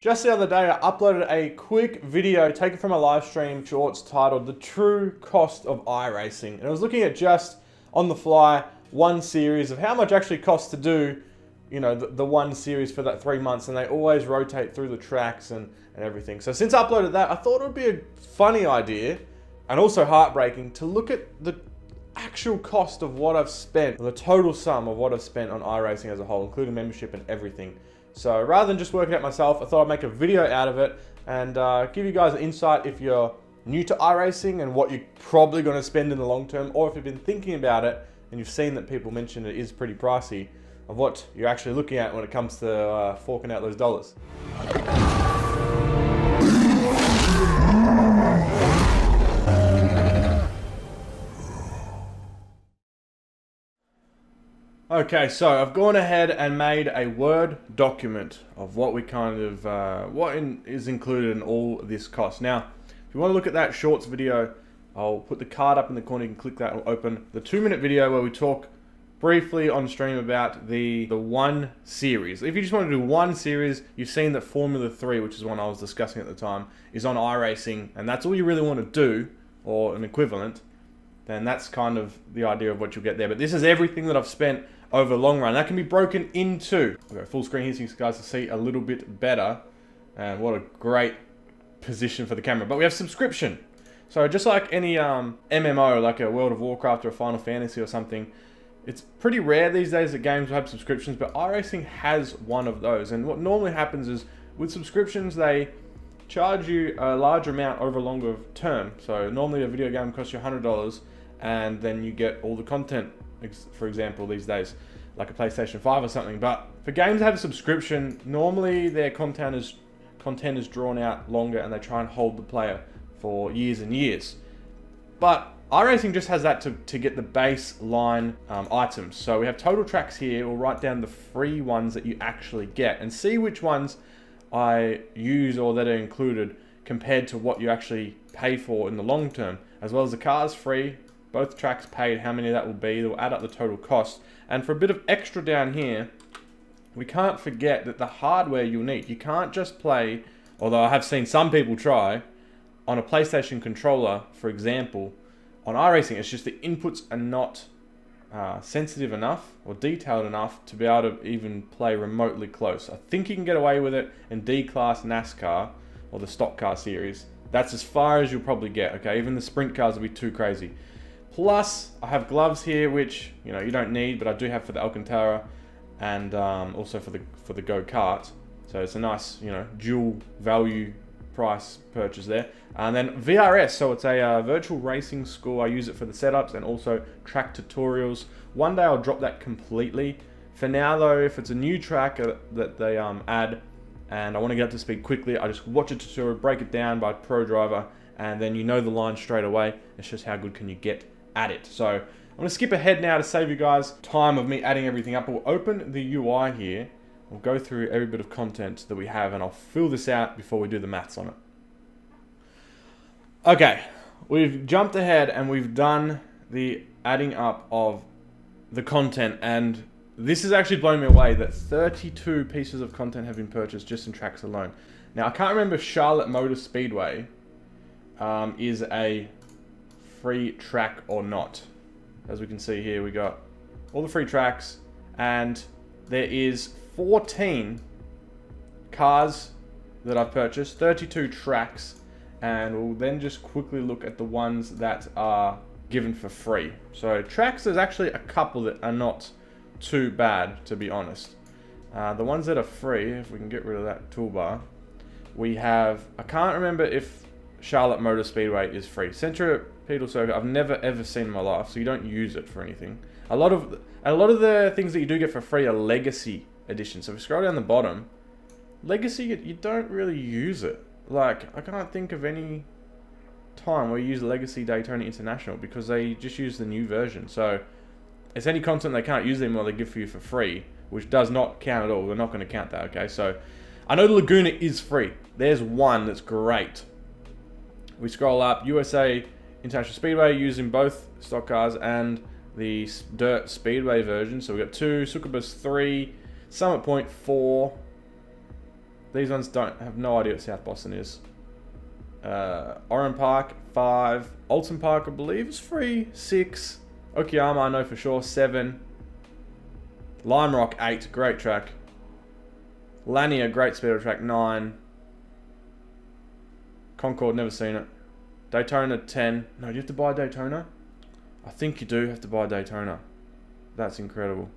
Just the other day, I uploaded a quick video taken from a live stream shorts titled The True Cost of iRacing. And I was looking at just on the fly one series of how much actually costs to do, you know, the one series for that 3 months, and they always rotate through the tracks and everything. So since I uploaded that, I thought it would be a funny idea and also heartbreaking to look at the actual cost of what I've spent, the total sum of what I've spent on iRacing as a whole, including membership and everything. So rather than just working it out myself, I thought I'd make a video out of it and give you guys an insight if you're new to iRacing and what you're probably going to spend in the long term, or if you've been thinking about it and you've seen that people mention it is pretty pricey, of what you're actually looking at when it comes to forking out those dollars. Okay, so I've gone ahead and made a Word document of what we kind of, is included in all this cost. Now, if you want to look at that shorts video, I'll put the card up in the corner, you can click that, it'll open the 2-minute video where we talk briefly on stream about the one series. If you just want to do one series, you've seen that Formula 3, which is one I was discussing at the time, is on iRacing, and that's all you really want to do, or an equivalent, then that's kind of the idea of what you'll get there. But this is everything that I've spent over the long run. That can be broken into, I'll go full screen here so you guys can see a little bit better. And what a great position for the camera. But we have subscription. So just like any MMO, like a World of Warcraft or a Final Fantasy or something, it's pretty rare these days that games will have subscriptions, but iRacing has one of those. And what normally happens is, with subscriptions, they charge you a large amount over a longer term. So normally a video game costs you $100, and then you get all the content, for example, these days, like a PlayStation 5 or something. But for games that have a subscription, normally their content is drawn out longer, and they try and hold the player for years and years. But iRacing just has that to get the baseline items. So we have total tracks here. We'll write down the free ones that you actually get and see which ones I use or that are included compared to what you actually pay for in the long term, as well as the cars free, both tracks paid, how many that will be. That will add up the total cost. And for a bit of extra down here, we can't forget that the hardware you'll need. You can't just play, although I have seen some people try, on a PlayStation controller, for example. On iRacing, it's just the inputs are not sensitive enough or detailed enough to be able to even play remotely close. I think you can get away with it in D-Class NASCAR or the stock car series. That's as far as you'll probably get, okay? Even the sprint cars will be too crazy. Plus, I have gloves here, which you don't need, but I do have for the Alcantara and also for the go-kart. So it's a nice, dual value price purchase there. And then VRS, so it's a virtual racing school. I use it for the setups and also track tutorials. One day I'll drop that completely. For now though, if it's a new track that they add and I want to get up to speed quickly, I just watch a tutorial, break it down by a pro driver, and then you know the line straight away. It's just how good can you get at it. So I'm going to skip ahead now to save you guys time of me adding everything up. We'll open the UI here. We'll go through every bit of content that we have, and I'll fill this out before we do the maths on it. Okay, we've jumped ahead and we've done the adding up of the content, and this is actually blowing me away that 32 pieces of content have been purchased just in tracks alone. Now, I can't remember if Charlotte Motor Speedway is a free track or not. As we can see here, we got all the free tracks, and there is 14 cars that I've purchased, 32 tracks, and we'll then just quickly look at the ones that are given for free. So tracks, there's actually a couple that are not too bad, to be honest. The ones that are free, if we can get rid of that toolbar, we have, I can't remember if Charlotte Motor Speedway is free. Centripetal Circuit, I've never ever seen in my life, so you don't use it for anything. A lot of the things that you do get for free are legacy editions. So if we scroll down the bottom, legacy, you don't really use it. Like, I can't think of any time where you use Legacy Daytona International, because they just use the new version. So it's any content they can't use anymore they give for you for free, which does not count at all. We're not going to count that, okay? So I know the Laguna is free. There's one that's great. We scroll up, USA International Speedway, using both stock cars and the Dirt Speedway version. So we've got 2, Sucubus 3, Summit Point 4, These ones don't have no idea what South Boston is. Oran Park, 5. Alton Park, I believe, is free. 6. Okayama, I know for sure, 7. Lime Rock, 8. Great track. Lanier, great speeder track, 9. Concord, never seen it. Daytona, 10. No, do you have to buy Daytona? I think you do have to buy Daytona. That's incredible.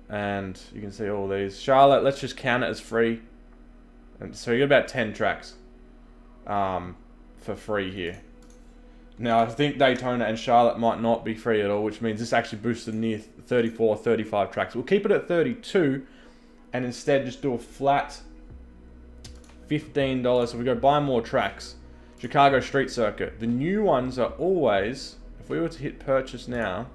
And you can see all these. Charlotte, let's just count it as free. And so you get about 10 tracks for free here. Now, I think Daytona and Charlotte might not be free at all, which means this actually boosted near 34, 35 tracks. We'll keep it at 32 and instead just do a flat $15. So we go buy more tracks. Chicago Street Circuit. The new ones are always, if we were to hit purchase now,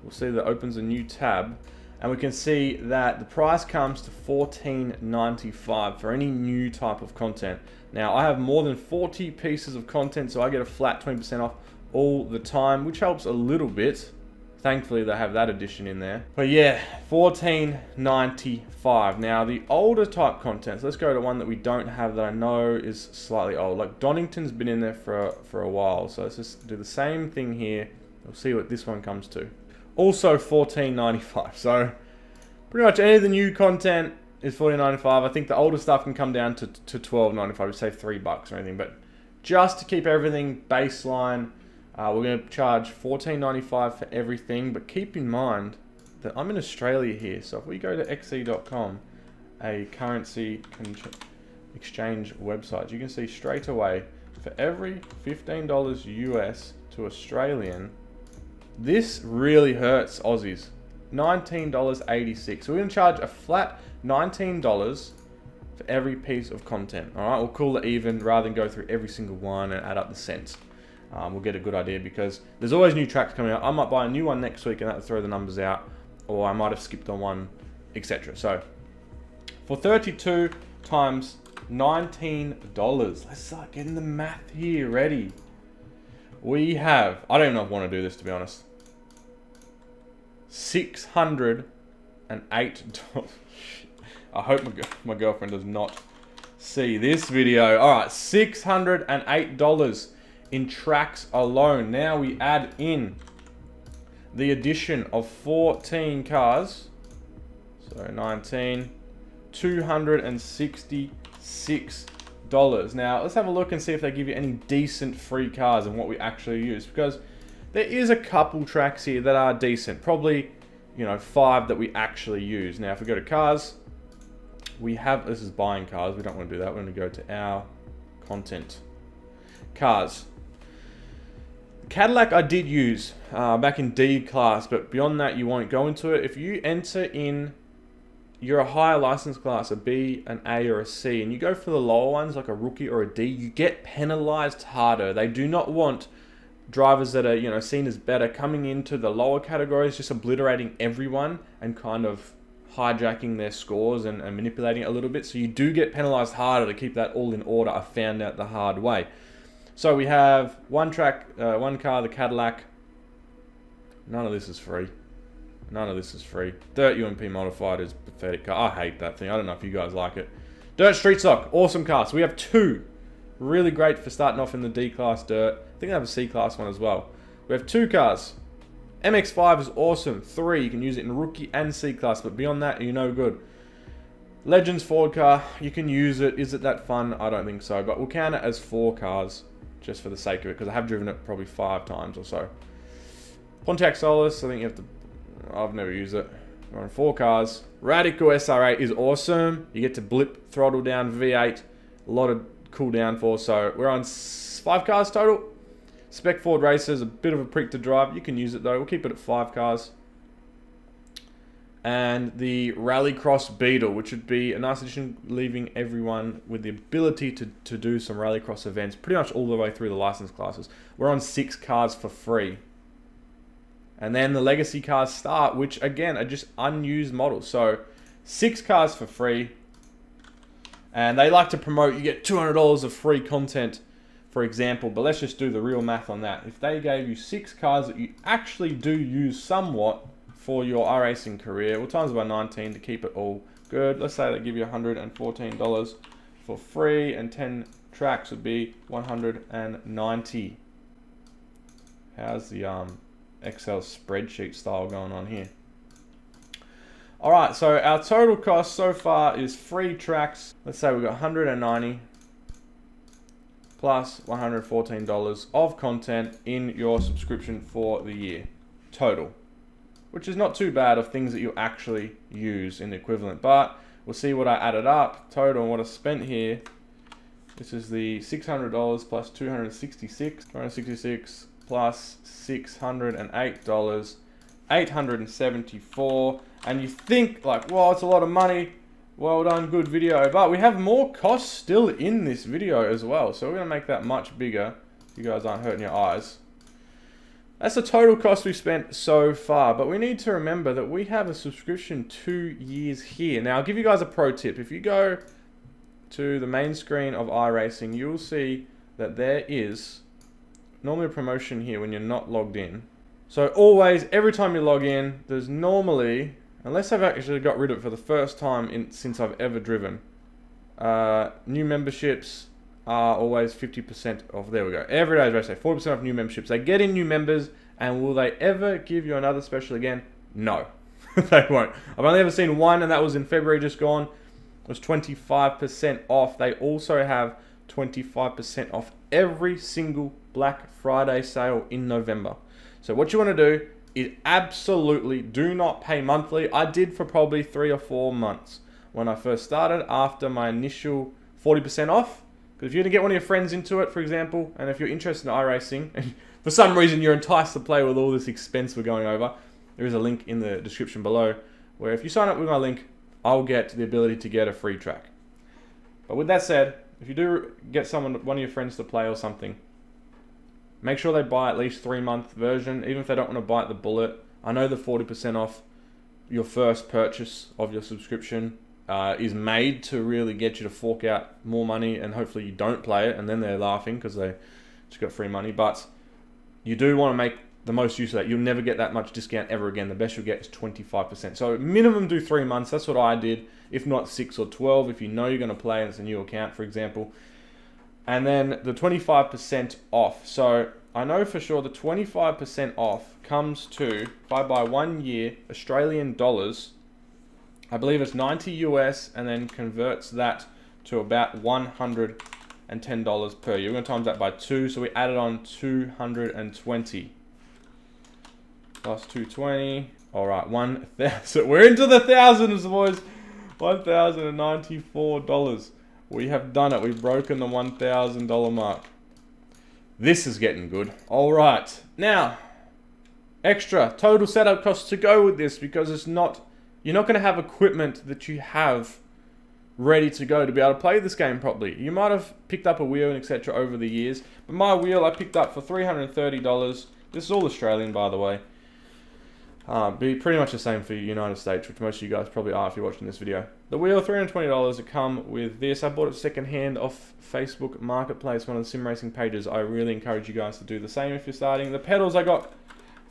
we'll see that opens a new tab. And we can see that the price comes to $14.95 for any new type of content. Now, I have more than 40 pieces of content, so I get a flat 20% off all the time, which helps a little bit. Thankfully, they have that addition in there. But yeah, $14.95. Now, the older type content, so let's go to one that we don't have that I know is slightly old. Like Donington's been in there for a while, so let's just do the same thing here. We'll see what this one comes to. Also $14.95. So pretty much any of the new content is $14.95. I think the older stuff can come down to $12.95. We save $3 or anything. But just to keep everything baseline, we're going to charge $14.95 for everything. But keep in mind that I'm in Australia here. So if we go to xe.com, a currency exchange website, you can see straight away for every $15 US to Australian, this really hurts Aussies. $19.86. So we're going to charge a flat $19 for every piece of content. Alright, we'll call it even rather than go through every single one and add up the cents. We'll get a good idea because there's always new tracks coming out. I might buy a new one next week and that'll throw the numbers out. Or I might have skipped on one, etc. So for 32 times $19, let's start getting the math here ready. We have, I don't even know if I want to do this to be honest, $608. I hope my girlfriend does not see this video. Alright, $608 in tracks alone. Now we add in the addition of 14 cars. So 19, $266. Now let's have a look and see if they give you any decent free cars and what we actually use, because there is a couple tracks here that are decent, probably 5 that we actually use. Now if we go to cars, we have, this is buying cars, we don't want to do that, we're going to go to our content. Cars. Cadillac I did use back in D class, but beyond that you won't go into it. If you enter in, you're a higher license class, a B, an A, or a C, and you go for the lower ones like a rookie or a D, you get penalized harder. They do not want drivers that are seen as better coming into the lower categories, just obliterating everyone and kind of hijacking their scores and manipulating it a little bit. So you do get penalized harder to keep that all in order. I found out the hard way. So we have one car, the Cadillac. None of this is free. None of this is free. Dirt UMP modified is pathetic car. I hate that thing. I don't know if you guys like it. Dirt Street Stock, awesome car. So we have 2. Really great for starting off in the D class dirt. I think I have a C class one as well. We have 2 cars. MX-5 is awesome. 3, you can use it in rookie and C class, but beyond that, you're no good. Legends Ford car, you can use it. Is it that fun? I don't think so, but we'll count it as 4 cars just for the sake of it, because I have driven it probably 5 times or so. Pontiac Solus, I think you have to, I've never used it. We're on 4 cars. Radical SR8 is awesome. You get to blip, throttle down, V8, a lot of cool downforce. So we're on 5 cars total. Spec Ford Racer's a bit of a prick to drive. You can use it though. We'll keep it at 5 cars. And the Rallycross Beetle, which would be a nice addition, leaving everyone with the ability to do some Rallycross events pretty much all the way through the license classes. We're on 6 cars for free. And then the legacy cars start, which again are just unused models. So 6 cars for free. And they like to promote, you get $200 of free content, for example. But let's just do the real math on that. If they gave you 6 cars that you actually do use somewhat for your iRacing career, we'll times by 19 to keep it all good. Let's say they give you $114 for free, and 10 tracks would be $190. How's the Excel spreadsheet style going on here? Alright, so our total cost so far is 3 tracks. Let's say we've got $190 plus $114 of content in your subscription for the year. Total. Which is not too bad of things that you actually use in the equivalent. But we'll see what I added up. Total and what I spent here. This is the $600 plus $266. $266 plus $608. $874. And you think like, well, it's a lot of money. Well done, good video. But we have more costs still in this video as well. So we're going to make that much bigger. You guys aren't hurting your eyes. That's the total cost we've spent so far. But we need to remember that we have a subscription 2 years here. Now, I'll give you guys a pro tip. If you go to the main screen of iRacing, you'll see that there is normally a promotion here when you're not logged in. So always, every time you log in, there's normally, unless I've actually got rid of it for the first time since I've ever driven, new memberships are always 50% off. There we go. Every day, as I say, 40% off new memberships. They get in new members, and will they ever give you another special again? No, they won't. I've only ever seen one, and that was in February just gone. It was 25% off. They also have 25% off every single Black Friday sale in November. So what you want to do is absolutely do not pay monthly. I did for probably 3 or 4 months when I first started after my initial 40% off. Because if you're going to get one of your friends into it, for example, and if you're interested in iRacing, and for some reason you're enticed to play with all this expense we're going over, there is a link in the description below where if you sign up with my link, I'll get the ability to get a free track. But with that said, if you do get one of your friends to play or something, make sure they buy at least 3-month version, even if they don't want to bite the bullet. I know the 40% off your first purchase of your subscription is made to really get you to fork out more money, and hopefully you don't play it and then they're laughing because they just got free money. But you do want to make the most use of that. You'll never get that much discount ever again. The best you'll get is 25%. So minimum do 3 months. That's what I did. If not 6 or 12, if you know you're going to play and it's a new account, for example. And then the 25% off. So I know for sure the 25% off comes to, if I buy 1 year Australian dollars, I believe it's 90 US, and then converts that to about $110 per year. We're going to times that by 2, so we added on 220 plus 220. All right, 1,000. We're into the thousands, boys. $1,094. We have done it. We've broken the $1,000 mark. This is getting good. All right, now extra total setup costs to go with this, because it's not, you're not going to have equipment that you have ready to go to be able to play this game properly. You might have picked up a wheel and etc. over the years, but my wheel I picked up for $330. This is all Australian, by the way. Be pretty much the same for the United States, which most of you guys probably are if you're watching this video. The wheel, $320 to come with this. I bought it secondhand off Facebook Marketplace, one of the sim racing pages. I really encourage you guys to do the same if you're starting. The pedals I got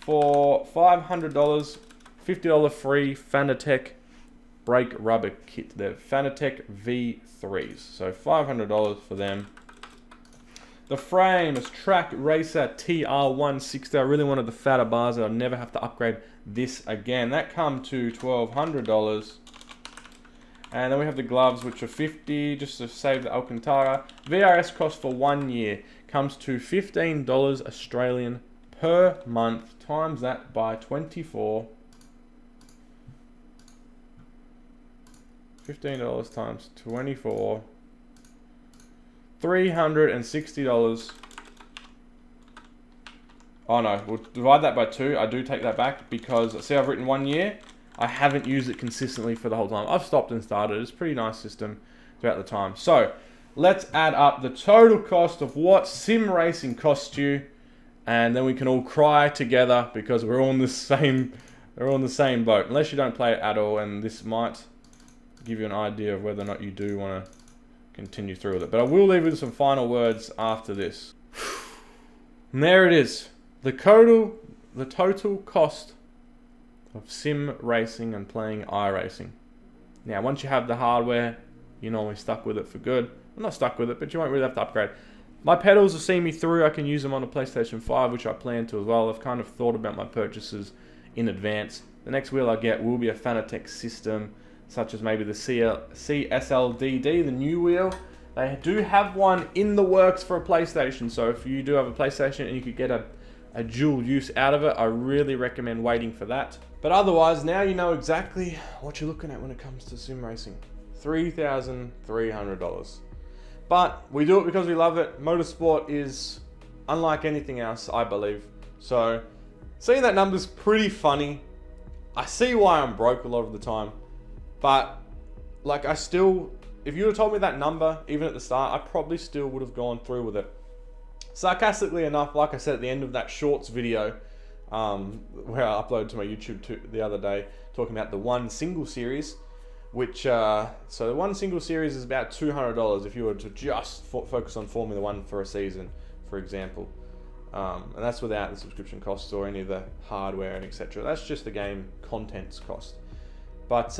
for $500, $50 free Fanatec brake rubber kit. They're Fanatec V3s, so $500 for them. The frame is Trakracer TR160. I really wanted the fatter bars, and I'll never have to upgrade this again. That come to $1,200. And then we have the gloves, which are $50 just to save the Alcantara. VRS cost for 1 year comes to $15 Australian per month. Times that by 24. $15 times 24. $360. Oh no, we'll divide that by 2. I do take that back because, see, I've written 1 year. I haven't used it consistently for the whole time. I've stopped and started. It's a pretty nice system throughout the time. So let's add up the total cost of what sim racing costs you, and then we can all cry together because we're all in the same boat. Unless you don't play it at all, and this might give you an idea of whether or not you do want to continue through with it. But I will leave with some final words after this. And there it is. The total cost of sim racing and playing iRacing. Now, once you have the hardware, you're normally stuck with it for good. I'm not stuck with it, but you won't really have to upgrade. My pedals will see me through. I can use them on a PlayStation 5, which I plan to as well. I've kind of thought about my purchases in advance. The next wheel I get will be a Fanatec system, such as maybe the CSLDD, the new wheel. They do have one in the works for a PlayStation, so if you do have a PlayStation and you could get a dual use out of it, I really recommend waiting for that. But otherwise, now you know exactly what you're looking at when it comes to sim racing. $3,300. But we do it because we love it. Motorsport is unlike anything else, I believe. So seeing that number's pretty funny. I see why I'm broke a lot of the time. But like, I still, if you would have told me that number, even at the start, I probably still would have gone through with it. Sarcastically enough, like I said at the end of that shorts video, where I uploaded to my YouTube the other day, talking about the one single series, which, so the one single series is about $200 if you were to just focus on Formula 1 for a season, for example. And that's without the subscription costs or any of the hardware and etc. That's just the game contents cost. But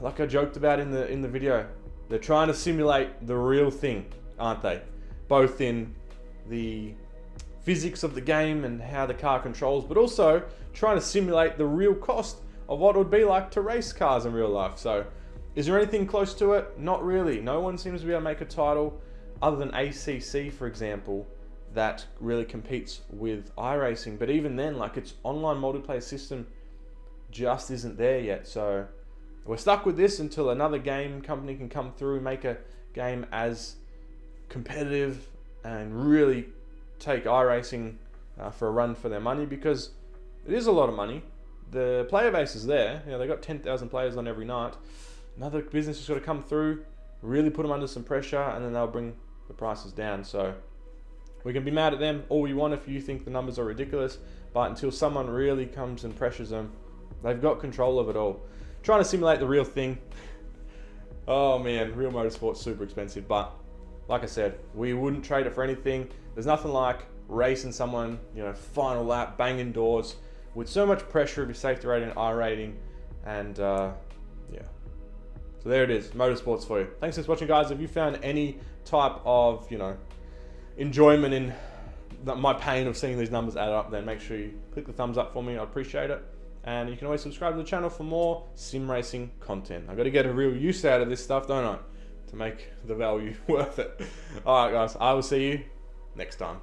like I joked about in the video, they're trying to simulate the real thing, aren't they? Both in the physics of the game and how the car controls, but also trying to simulate the real cost of what it would be like to race cars in real life. So is there anything close to it? Not really. No one seems to be able to make a title other than ACC, for example, that really competes with iRacing. But even then, like, its online multiplayer system just isn't there yet. So we're stuck with this until another game company can come through and make a game as competitive and really take iRacing for a run for their money, because it is a lot of money. The player base is there. You know, they've got 10,000 players on every night. Another business has got to come through, really put them under some pressure, and then they'll bring the prices down. So we can be mad at them all we want if you think the numbers are ridiculous, but until someone really comes and pressures them, they've got control of it all. Trying to simulate the real thing. Oh man, real motorsport's super expensive, but like I said, we wouldn't trade it for anything. There's nothing like racing someone, you know, final lap, banging doors, with so much pressure of your safety rating and I rating, and yeah. So there it is, motorsports for you. Thanks for watching, guys. If you found any type of, you know, enjoyment in my pain of seeing these numbers add up, then make sure you click the thumbs up for me. I'd appreciate it. And you can always subscribe to the channel for more sim racing content. I've got to get a real use out of this stuff, don't I? To make the value worth it. Alright guys, I will see you next time.